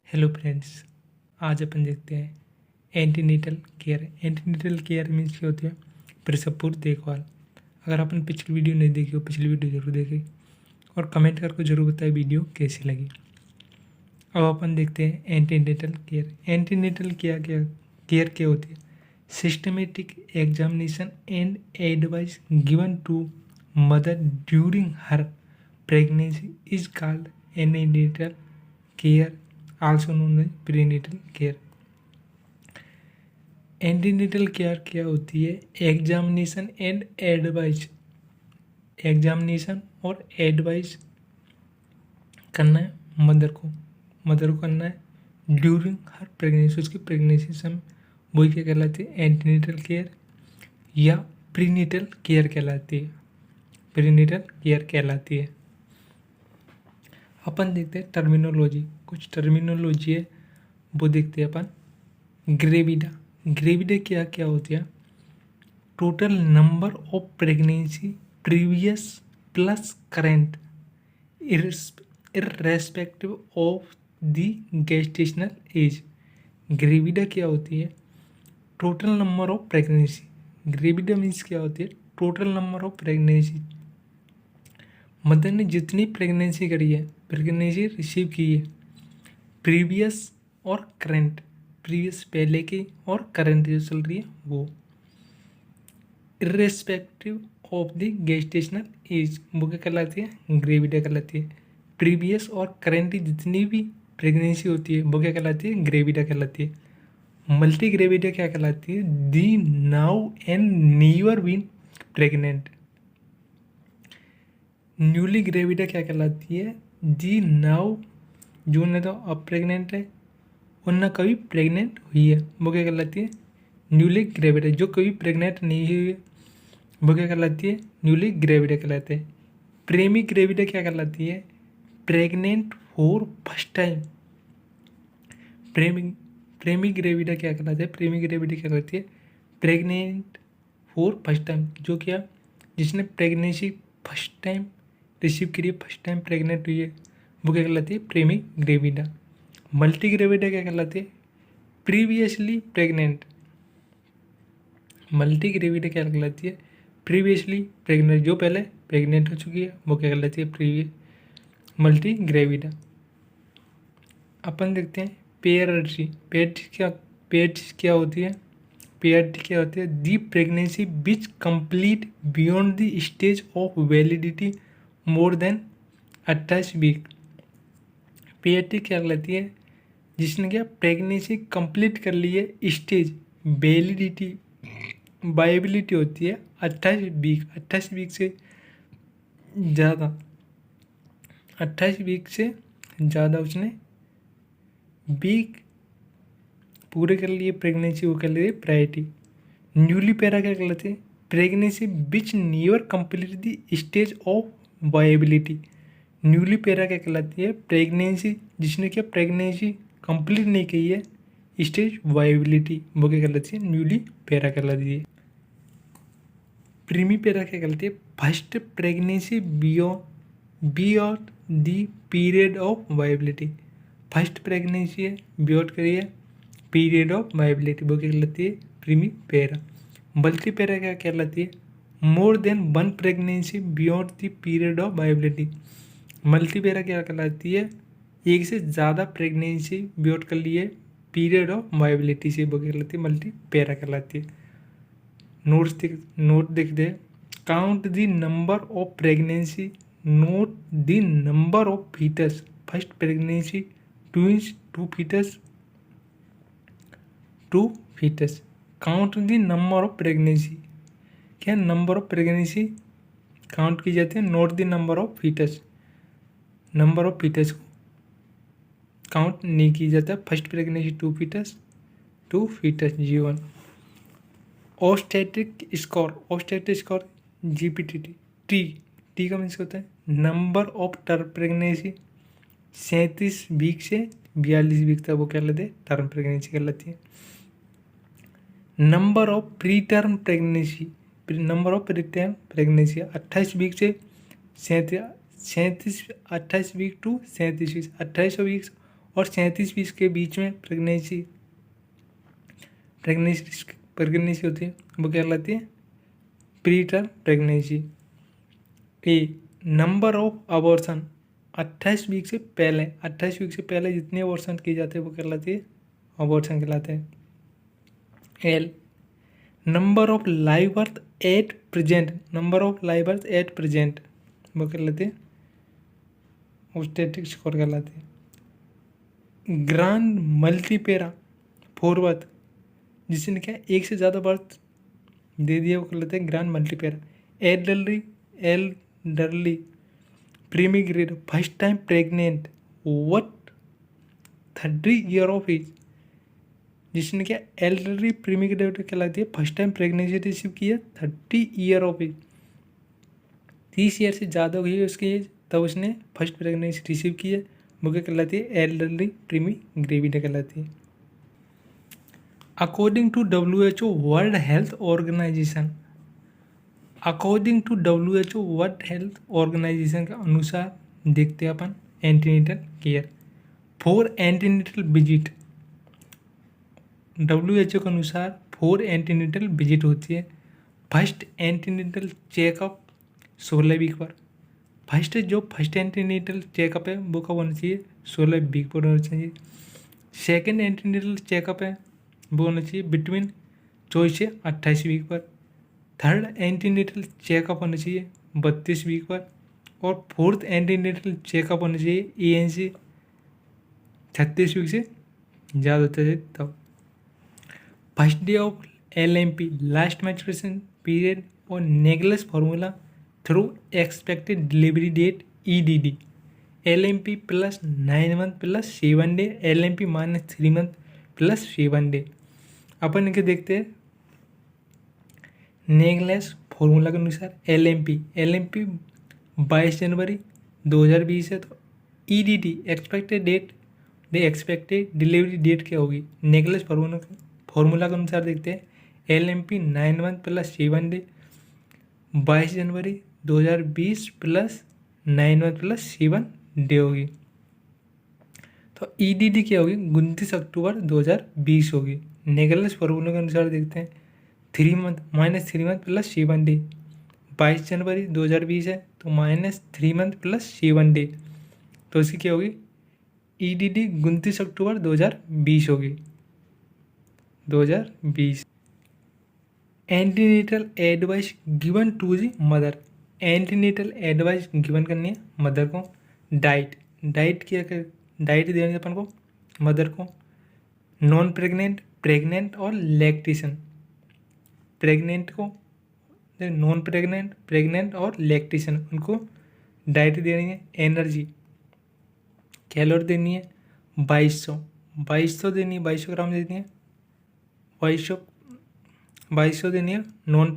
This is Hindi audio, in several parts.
हेलो फ्रेंड्स, आज अपन देखते हैं antenatal care. Antenatal care means क्या होती है? प्रसव पूर्व देखभाल। अगर अपन पिछली वीडियो नहीं देखी हो, पिछली वीडियो जरूर देखें और कमेंट करके जरूर बताएं वीडियो कैसी लगी। अब अपन देखते हैं एंटीनेटल केयर। एंटीनेटल केयर क्या होती है? Systematic examination and advice given to mother during her pregnancy is called antenatal care, also known as prenatal care। Antenatal care क्या होती है? Examination and advice. एग्जामिनेशन और एडवाइस करना है मदर को करना है ड्यूरिंग हर प्रेगनेंसी, उसकी प्रेगनेंसी समय। वही क्या कहलाती है? एंटीनेटल केयर या प्रीनेटल केयर कहलाती है। प्रीनेटल केयर कहलाती है। अपन देखते हैं टर्मिनोलॉजी, कुछ टर्मिनोलॉजी है वो देखते हैं अपन। ग्रेविडा। ग्रेविडा क्या क्या होती है? Total number of pregnancy previous plus current irrespective of the gestational age. Gravida क्या होती है? Total number of pregnancy. Gravida means क्या होती है? Total number of pregnancy. Mother ने जितनी प्रेगनेंसी करी है, प्रेगनेंसी रिसीव की है, प्रीवियस और करेंट, प्रीवियस पहले की और करंट जो चल रही है वो, irrespective of the gestational age, वो क्या कहलाती है? ग्रेविडा कहलाती है। प्रीवियस और करेंट जितनी भी प्रेगनेंसी होती है वो क्या कहलाती है? ग्रेविडा कहलाती है। मल्टी ग्रेविडा क्या कहलाती है? The now and never been pregnant. Newly gravida क्या कहलाती है? दी नाउ, जो न तो अब प्रेग्नेंट है और न कभी प्रेग्नेंट हुई है, वो क्या कहलाती है? Newly gravida. जो कभी प्रेग्नेंट नहीं हुई है वो क्या कहलाती है? न्यूली ग्रेविडा कहलाते हैं। प्रेमी ग्रेविडा क्या कहलाती है? Pregnant for first time. प्रेमी ग्रेविडा क्या कहलाती है? प्रेमी ग्रेविडा क्या कहलाती है? Pregnant for first time. जो क्या, जिसने प्रेगनेंसी फर्स्ट टाइम रिसीव करी है, फर्स्ट टाइम प्रेग्नेंट हुई है, वो क्या कहलाती है? प्रेमी ग्रेविडा। मल्टी ग्रेविडा क्या कहलाती है? Previously pregnant. मल्टी ग्रेविडा क्या कहलाती है? प्रीवियसली प्रेग्नेंट, जो पहले प्रेग्नेंट हो चुकी है वो क्या कहलाती है? Previous multi gravida. अपन देखते हैं पेयरिटी। पेयरिटी क्या होती है? पेयरिटी क्या होती है? The pregnancy which complete beyond the stage of validity more than 28 week. Parity क्या कहलाती है? जिसने क्या प्रेगनेंसी कंप्लीट कर ली है, स्टेज वैलिडिटी वायबिलिटी होती है 28 वीक। 28 वीक से ज़्यादा, 28 वीक से ज़्यादा उसने वीक पूरे कर लिए प्रेगनेंसी, वो कर लिए प्रायोरिटी। न्यूली पैरा क्या कहलाते हैं? Pregnancy which never complete the stage of viability. Newly para क्या कहलाती है? प्रेगनेंसी जिसने क्या प्रेगनेंसी कंप्लीट नहीं की है, स्टेज वायबिलिटी, वो क्या कहलाती है? न्यूली पैरा कहलाती है। प्रीमी पैरा क्या कहलाती है? First pregnancy beyond the period of viability. First pregnancy है, बियॉन्ड करिए पीरियड ऑफ वायबिलिटी, वो क्या कहलाती है? प्रीमी पैरा। मल्टी पैरा क्या कहलाती है? More than one pregnancy beyond the period of viability. Multi para क्या कहलाती है? एक से ज़्यादा प्रेगनेंसी बियॉन्ड कर लिए पीरियड ऑफ वायबिलिटी से, वो क्या कहलाती है? मल्टी पैरा कहलाती है। नोट देख दे। Count the number of pregnancy, note the number of foetus. First pregnancy, twins, two foetus. Count the number of pregnancy, क्या नंबर ऑफ प्रेगनेंसी काउंट की जाती है, note the number of foetus. Number of foetus को काउंट नहीं की जाता। फर्स्ट प्रेगनेंसी टू फीटस जीवन। ऑस्टेटिक स्कोर जीपीटी टी का मीन्स होता है number of term pregnancy. 37 week से 42 वीक तक वो क्या कहलाते हैं? टर्म प्रेगनेंसी कहलाती है। Number of preterm pregnancy, number of preterm pregnancy 28 week से 37 28 वीक टू 37 वीक, 28 वीक और 37-20 के बीच में प्रेगनेंसी होती है, वो क्या कहलाती है? Preterm pregnancy. A number of abortion 28 week से पहले जितने अबॉर्शन किए जाते हैं वो कहलाती है अबॉर्शन कहलाते हैं। L number of live birth at present वो कहलाते हैं ऑब्स्टेट्रिक स्कोर कहलाते हैं। ग्रांड मल्टीपेरा फोरवर्थ जिसने क्या एक से ज़्यादा बर्थ दे दिया वो कहलाते हैं grand multipara. Elderly primigravida first time pregnant what 30 year of age जिसने क्या एल्डरली प्रीमिग्रेड कहलाती है फर्स्ट टाइम प्रेगनेंसी रिसीव की है 30 ईयर ऑफ एज। 30 ईयर से ज़्यादा हुई है उसकी एज तब उसने फर्स्ट प्रेगनेंसी रिसीव की है, वो क्या कहलाती है? एल्डरली प्रीमिग्रेविड कहलाती है। According to WHO world health organisation के अनुसार देखते हैं अपन antenatal care for antenatal visit. WHO के अनुसार 4 एंटीनेटल विजिट होती है। फर्स्ट एंटीनेटल चेकअप 16 वीक पर। फर्स्ट एंटीनेटल चेकअप है वो कब होना चाहिए? 16 वीक पर होना चाहिए। सेकेंड एंटीनेटल चेकअप है वो होना चाहिए बिटवीन 24 से 28 वीक पर। थर्ड एंटीनेटल चेकअप होना चाहिए 32 वीक पर। और फोर्थ एंटीनेटल चेकअप होना चाहिए ANC 36 वीक से ज़्यादा होता है तब। First day of LMP last maturation period और Naegele's formula through expected delivery date EDD LMP plus 9 month plus 7 day LMP minus 3 month plus 7 day. अपन इनके देखते हैं नेगलेस फॉर्मूला के अनुसार LMP 22 जनवरी 2020 है तो EDD एक्सपेक्टेड डिलीवरी डेट क्या होगी? नेगलेस फॉर्मूला के अनुसार देखते हैं LMP 9 मंथ प्लस 7 डे 22 जनवरी 2020 प्लस 9 मंथ प्लस 7 डे होगी। तो EDD क्या होगी? 29 अक्टूबर 2020 होगी। नेगलेस फॉर्मूला के अनुसार देखते हैं 3 month minus 3 month plus 7 day 22 जनवरी 2020 है तो माइनस 3 मंथ प्लस 7 डे तो इसकी क्या होगी? EDD 29 अक्टूबर 2020 होगी 2020। Antenatal advice given to the mother. Antenatal advice given करनी है मदर को। डाइट देनी है अपन को मदर को। नॉन प्रेग्नेंट, प्रेग्नेंट और लैक्टेशन। प्रेग्नेंट को नॉन प्रेग्नेंट, प्रेग्नेंट और लैक्टेशन उनको डाइट देनी है। एनर्जी कैलोरी देनी है 2200 देनी है, 2200 ग्राम देनी है। 2200 देनी है नॉन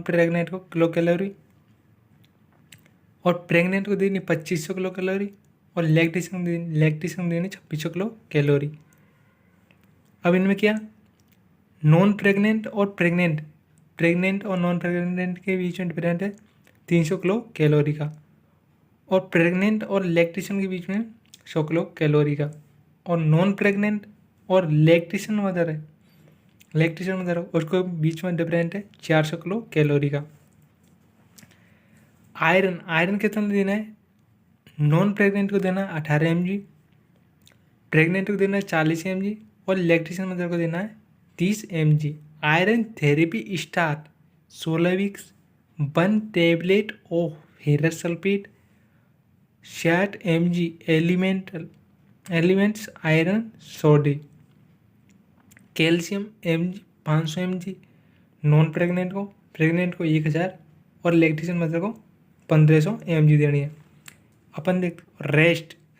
प्रेग्नेंट को किलो कैलोरी और प्रेग्नेंट को देनी 2500 किलो कैलोरी और लैक्टेशन देनी 2600 किलो कैलोरी। अब इनमें क्या नॉन प्रेग्नेंट और प्रेग्नेंट और नॉन प्रेग्नेंट के बीच में डिफरेंट है 300 किलो कैलोरी का और प्रेग्नेंट और लैक्टेशन के बीच में 100 किलो कैलोरी का। और नॉन प्रेग्नेंट और लैक्टेशन मदर है उसको बीच में डिफरेंट है 400 किलो कैलोरी का। आयरन कितना देना है? नॉन प्रेग्नेंट को देना है 18 mg, प्रेग्नेंट को देना है 40 mg और लैक्टेशन मदर को देना है 30 mg। Iron therapy start 16 weeks 1 tablet of ferrous sulphate 60 mg elements iron सोडी। Calcium mg 500 mg non pregnant को 1000 और लैक्टेशन मदर को 1500 mg देनी है। अपन देखते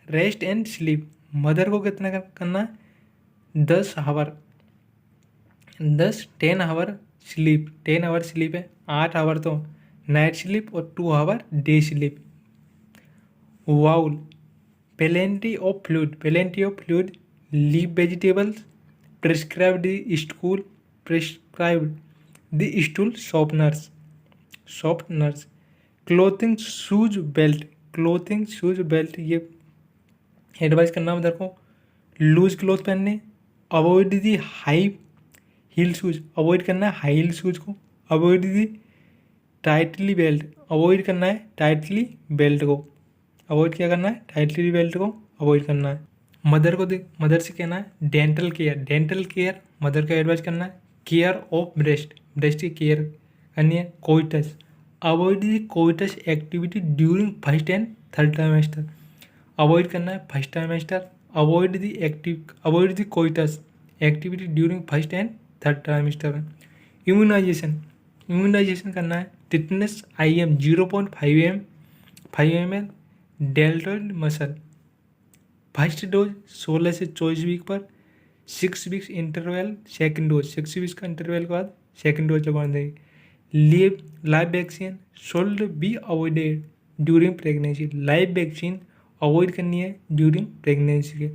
रेस्ट एंड स्लीप मदर को कितना करना है? 10 आवर स्लीप है। 8 आवर तो नाइट स्लीप और 2 hour day sleep. Bowel plenty of fluid leafy vegetables prescribed the stool softeners clothing shoes belt ये एडवाइस करना मदर को लूज क्लोथ पहनने, avoid the high heel shoes, avoid करना है हाई हील शूज को, avoid the tightly belt, avoid करना है टाइटली बेल्ट को, अवॉइड क्या करना है टाइटली बेल्ट को अवॉइड करना है। मदर को मदर से कहना है dental care, dental care mother का एडवाइस करना है, केयर ऑफ ब्रेस्ट, ब्रेस्ट की केयर करनी है, coitus, avoid the coitus activity during first and third trimester, avoid करना है first trimester, avoid the coitus activity during first and third trimester में। इम्यूनाइजेशन करना है tetanus IM 0.5 ml deltoid muscle, first dose 16 से 24 वीक पर, 6 weeks interval, second dose 6 weeks का इंटरवल के बाद सेकंड डोज लगवा देंगे। Live vaccine should be avoided during pregnancy, live vaccine avoid करनी है ड्यूरिंग प्रेगनेंसी के।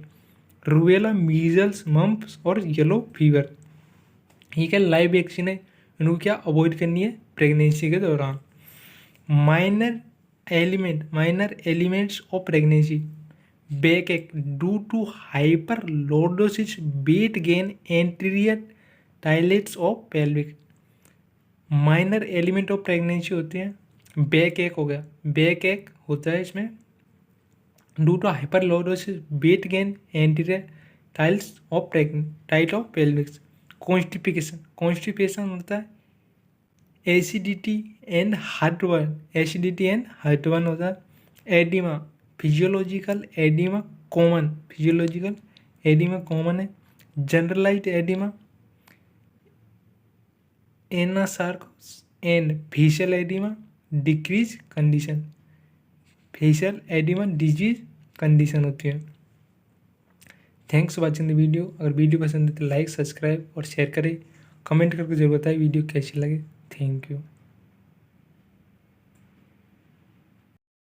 रूबेला, मीजल्स, मम्प्स और येलो फीवर, ये क्या लाइव वैक्सीन है, इनको क्या अवॉइड करनी है प्रेगनेंसी के दौरान। Minor elements of pregnancy, back ache due to hyper lordosis, weight gain, anterior tilts of pelvic. Minor element of pregnancy होते हैं बैक एक हो गया, बैक एक होता है इसमें due to hyper lordosis, weight gain, anterior tilts of टाइट ऑफ पेल्विक्स। कॉन्स्टिपेशन होता है acidity and heartburn, acidity and heartburn होता है। Oedema, physiological oedema common, physiological oedema common है। Generalised oedema, anasarca and facial oedema decrease condition, facial oedema disease condition होती है। Thanks for watching the video. अगर वीडियो पसंद है तो लाइक, सब्सक्राइब और शेयर करें, कमेंट करके जरूर बताएं वीडियो कैसी लगे। Thank you.